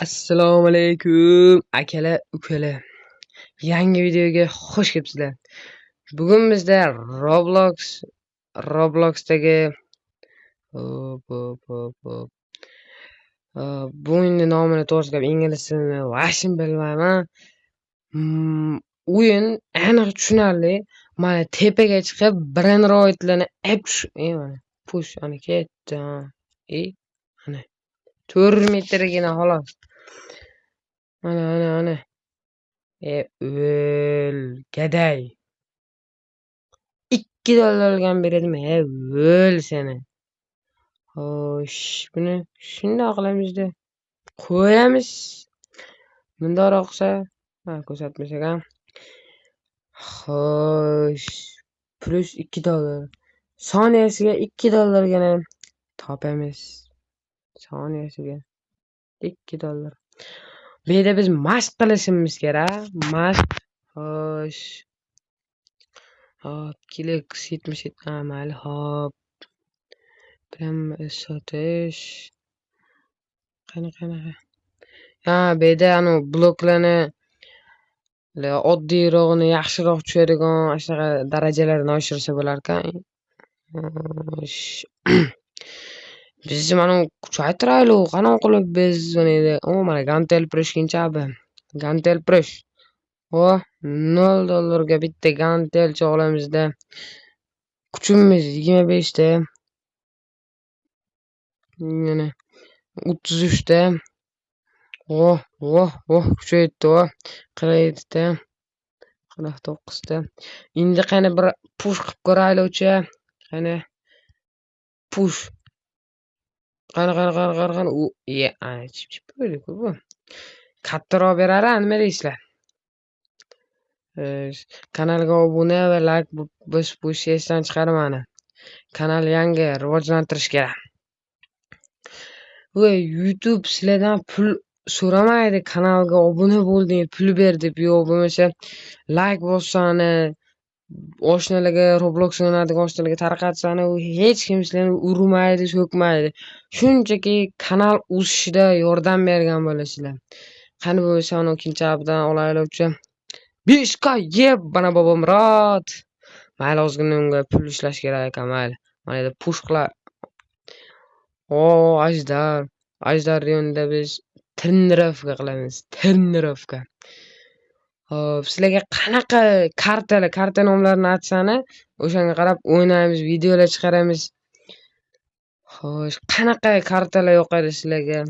Assalomu alaykum akalar, ukalar. Yangi videoga xush kelibsizlar. Bugun bizda Robloxdagi hop. Bu endi nomini to'g'ri gap inglizchasini vashim bilmayman. O'yin aniq tushunarli. Mana tepaga chiqib Brainroidlarni mana push ana ketdi. Ana 4 metrgina xolos. Ana. O'l gaday. $2 olgan beradim. O'l seni. Xo'sh, buni shunday qilamizda. Qo'yamiz. Bundoq qilsa, ko'rsatmasak ham. Xo'sh, plus $2. Soniyasiga $2gina topamiz. Soniyasiga $2. Bu yerda biz mashq qilishimiz kerak. Mashq. Xo'sh. Hop, klik 77 mayli, hop. Prям sotish. Qanaqa? Bu yerda bloklarni oddiyrog'ini, yaxshiroq tushadigan shunaqa darajalarini oshirsa bo'lar ekan. Biz mana kuchaytiraylik, qanaqa qilib biz mana gantel press kinchabi. Gantel press. $0 ga bitta gantelcha olamizda. Kuchimiz 25 ta. Mana 33 ta. Kuchaydi. 47 ta. 49 ta. Endi qani bir push qilib ko'raylik-chi. Qani push. Qani. Chip bo'ldi-ku bu. Kattaroq berar, nima deysizlar? Kanalga obuna va like bosishni esdan chiqarmang. Kanal yangi rivojlantirish kerak. YouTube sizlardan pul so'ramaydi. Kanalga obuna bo'lding, pul ber deb, yo'q bo'lmasa like bossani, oshnalarga Roblox o'ynaydigan oshnalarga tarqatsani, u hech kim sizlarni urmaydi, so'kmaydi. Shunchaki kanal o'sishida yordam bergan bo'lasizlar. Qani bo'lsa uni ikkinchi abdan olaylik-chi. 5k yeb bana bobom rot. Mayli, ozgina unga pul ishlash kerak ekan, mayli. Mana yerda push qilar. Ajdar yonida biz trenirovka qilamiz. Trenirovka. Hop, sizlarga qanaqa karta nomlarini aytsani, o'shanga qarab o'ynaymiz, videolar chiqaramiz. Xo'sh, qanaqa kartalar yoqadi sizlarga?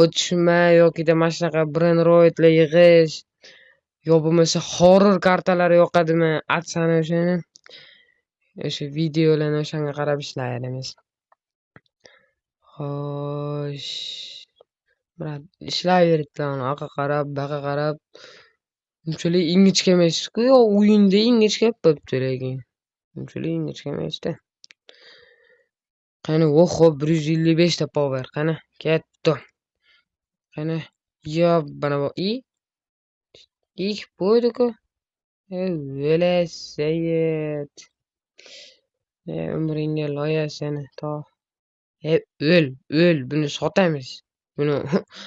O'tishma yoki mana shunaqa Brainroidlar yig'ish, yo bo'lmasa horror kartalari yoqadimi? Aytsani o'shani. O'sha videolarni o'shanga qarab ishlaymiz. Xo'sh. Brat, ishlayveribdi, oqa qarab, baqa qarab. Unchalik ingichka emas-ku, o'yinda ingichka bo'pti lekin. Unchalik ingichka emas-da. Qani, 155 ta power, qani, ketdi. Qani, bana bu bo'ldi-ku. Velasayed. Umringga loya seni to. O'l, buni sotamiz. Buni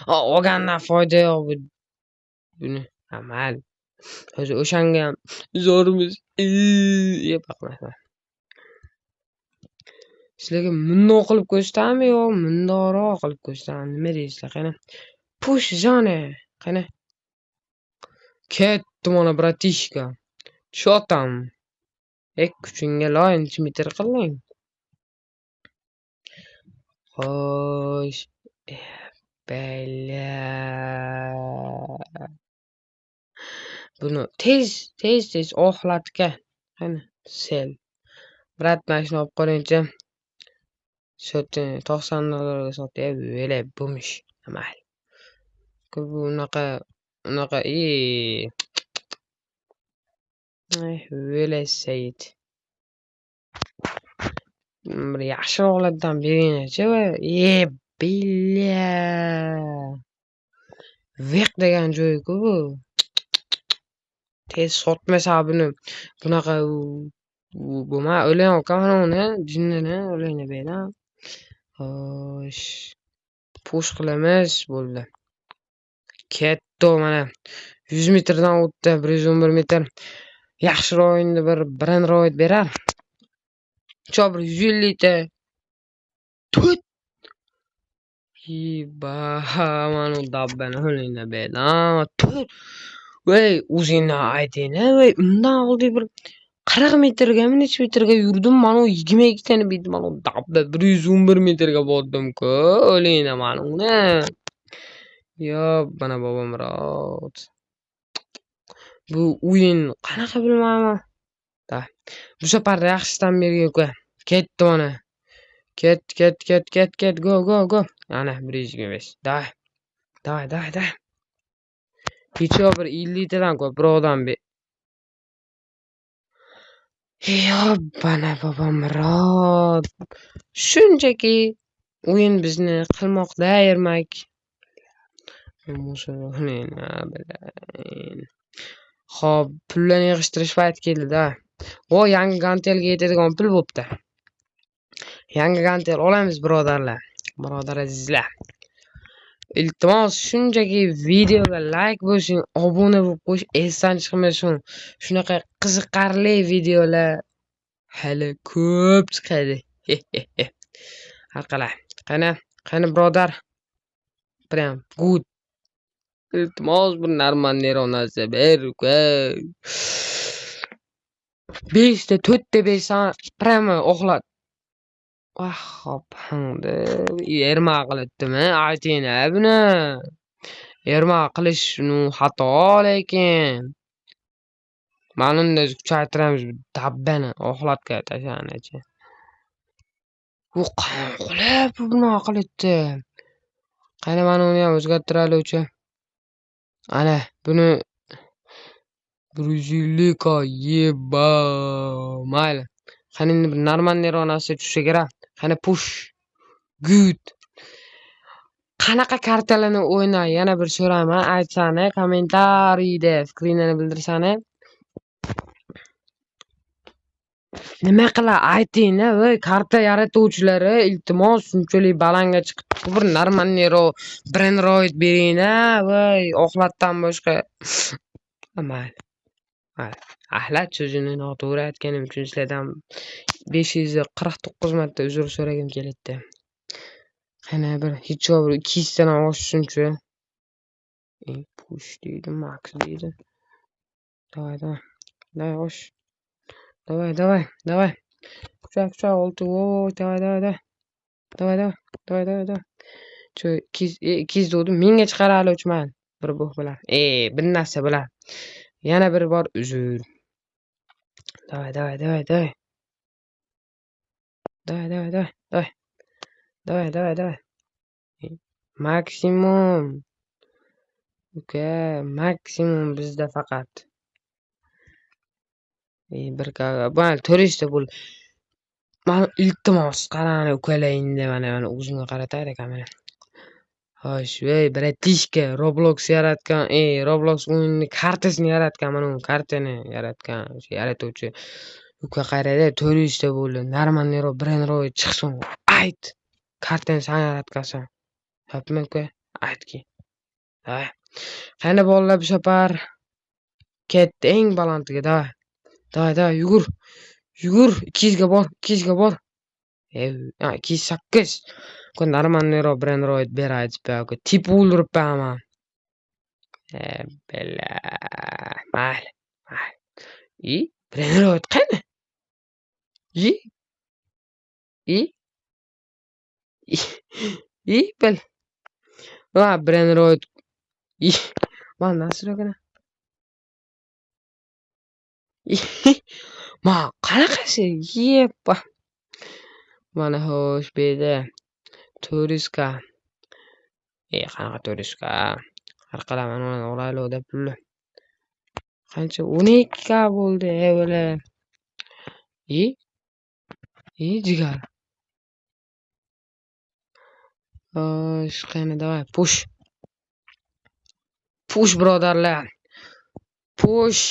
olgandan foyda yo'q buni. Amal. Hozir o'shanga ham zo'rmiz. Yeb baqmayman. Sizlarga mundoq qilib ko'rsatami yo mundoqroq qilib ko'rsatami? Nima deysizlar? Qani. Push zone. Qani. Ketdi mana bratishka. Chotam. Kuchingga loyin meter qiling. Xo'sh. Buni tez oxlatga. Qani, sel. Brat, mana shuni olib qo'yingchi. $90 sotib, o'ylab bo'lmish. Amal. Unaqa Velasayed. Bir yaxshiroqlardan beringchi. Veq degan joy-ku bu. Tez sotmasa buni. Bunaqa bo'lma, o'layotgan uni, jinnini o'layni beradi. Xo'sh. Push qilamiz, bo'ldi. Ketdi mana 100 metrdan o'tdi, 111 metr. Yaxshiroq o'yinda bir Brandroid berar. Cho bir 150 ta. Tut. Ba mana dabbani o'yinda bedam. Tut. Voy, o'zingni ayting, voy, undan oldi bir 40 metrgami, necha metrga yurdim, mana 22 tani bitdi, mana dabba 111 metrga bordim-ku, o'ylayman mana uni. Yo, bana bobomrod. Bu o'yin qanaqa bilmayman. Da. Bu safar yaxshisidan bergan uka. Ketdi mana. Ket. Go. Ana 125. Da. Hech bir 50 tadan ko'p birovdan be. Yo, bana bobomrod. Shunchaki o'yin bizni qilmoqda ermak. Xo'p, pullarni yig'ishtirish payti keldi-da. O, yangi gantelga yetadigan pul bo'pti. Yangi gantel olamiz, birodarlar. Birodar azizlar. Iltimos, shunchaki videoga like bosing, obuna bo'lib qo'yish esdan chiqmasin. Shunaqa qiziqarli videolar hali ko'p chiqadi. Haqala. Qani birodar. Prям good. Iltimos, bir narmanero narsa ber, uka. 5 ta 4 ta bersan, prямо uxlat. Xo'p, hamda erma qilibdimi? Ayting buni. Erma qilish xato lekin. Ma'lumda kuchaytiramiz dabbani uxlatga tashanachi. U qanqilib buni qilibdi. Qani mana uni ham o'zgartiraylik-chi. Ana, buni 150 ka yeba. Mayli. Qani endi bir normalniy narsa tushsa kerak. Qani push. Good. Qanaqa kartalarni o'yna? Yana bir so'rayman. Aytsani, kommentariyda fikringizni bildirsani. Nima qila ayting-a, voy, karta yaratuvchilari, iltimos, shunchalik balanga chiqib bir normalniy Brandroid bering-a, voy, oxlatdan boshqa. Mayli. Ahlat so'zini noto'g'ri aytganim uchun sizlardan 549 marta uzr so'ragim keladi. Qani bir hech bir 200 tadan oshsin-chi. Push deydi, max deydi. Давай, osh. Давай. Kuchak, olti. Voy, давай. Cho 200 dedim, menga chiqarali uchman. Bir bu bilan. Bir narsa bilan. Yana bir bor uzr. Давай. Maksimum. Uka, maksimum bizda faqat. Bir bana turist bo'l. Mana iltimos qarani ukalayingda mana o'zimga qarataylik kamera. Xo'sh, voy, bratishka, Roblox yaratgan, Roblox o'yinini kartasini yaratgan, mana u kartani yaratgan, yaratuvchi. Uka qarayda turist bo'ldi. Normalniy Brandroid chiqsin. Ayt. Kartani sen yaratgansan. Hopmi uka? Aytki. Ha. Qani bolalar bu safar ketdi eng balandga, da, yugur. 200 ga bor. 208. Ku normalniy Brandroid beradi, uka. Tip o'ldiribman. Bella. Mayli. Brandroid qani? Bel. Va Brandroid. Mana nasrogana. Ma qanaqasi? Yepa. Mana xo'sh beda. Turiska. Qanaqa turiska? Har qalaman uni olaylik deb pul. Qancha? 12 ka bo'ldi, bola. Jigar. Xo'sh, qani davay, push. Push, birodarlar. Push.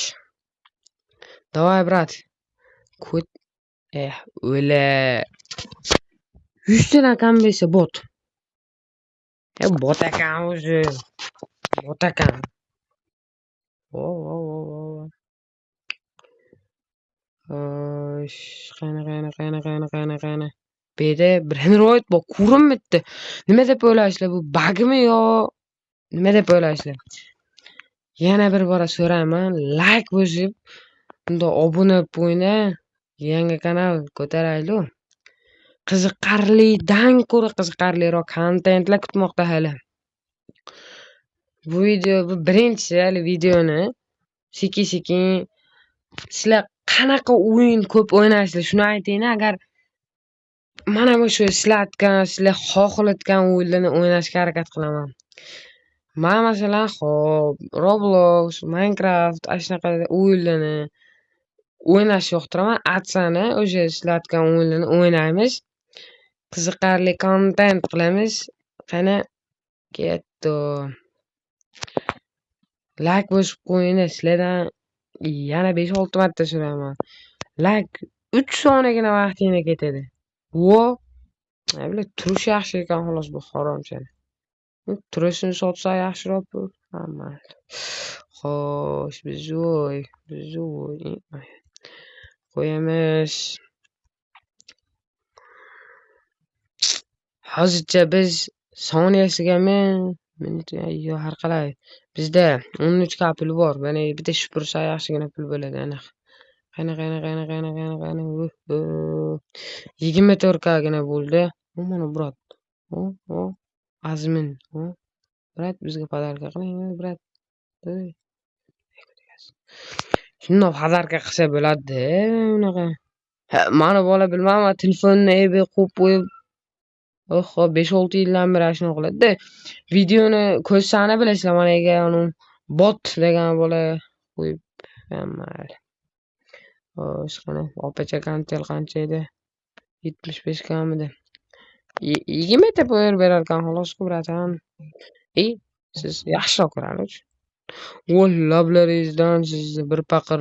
Давай, брат. Kut. O'la. 100 tadan kam bo'lsa bot. Bot ekan o'zi. Otakan. Vo, vo, vo, vo. Xo'sh, qani. Bu yerda bir Android bor, ko'rinmayapti. Nima deb o'ylaysizlar? Bu bagmi yo nima deb o'ylaysizlar? Yana bir bora so'rayman, like bosib, unda obuna bo'lib qo'yinglar. Yangi kanal ko'taraylik. Qiziqarlidan ko'ra qiziqarliroq kontentlar kutmoqda hali. Bu birinchisi hali videoni sekin-sekin sizlar qanaqa o'yin ko'p o'ynaysizlar shuni aytinglar. Agar mana shu sizlar xohlayotgan o'yinlarni o'ynashga harakat qilaman. Men masalan Roblox, Minecraft ana shunaqa o'yinlarni o'ynashni yoqtiraman. Atsani o'sha sizlar aytgan o'yinlarni o'ynaymiz. Qiziqarli kontent qilamiz. Qani ketdi. Like bosib qo'yinglar. Sizlardan yana 5-6 marta so'rayman. Like 3 soniyagina vaqtinglar ketadi. Vo, turish yaxshi ekan xolos bu haromchani. Turishini sotsa yaxshiroq bu. Xo'sh, bizoy. Qo'yamiz. Hozircha biz soniyasigami, minutiga har qalay. Bizda 13k pul bor. Mana bitta shupursa yaxshigina pul bo'ladi aniq. Qani. 24k gina bo'ldi. Mana brat. Azmin. Brat bizga podarka qiling, brat. Shundoq podarka qilsa bo'ladi-da, unaqa. Mana bola bilmayman, telefonni qo'yib qo'yib 5-6 yildan beri shunaqa qiladi-da. Videoni ko'rsani bilasizlar, mana uni bot degan bola qo'yib mayli. Xo'sh, qani opacha kontel qancha edi? 75 kamida. 20 ta po'yir berar ekan xolos-ku bratan. Siz yaxshiroq ko'ramiz. Lablaringizdan sizni bir paqir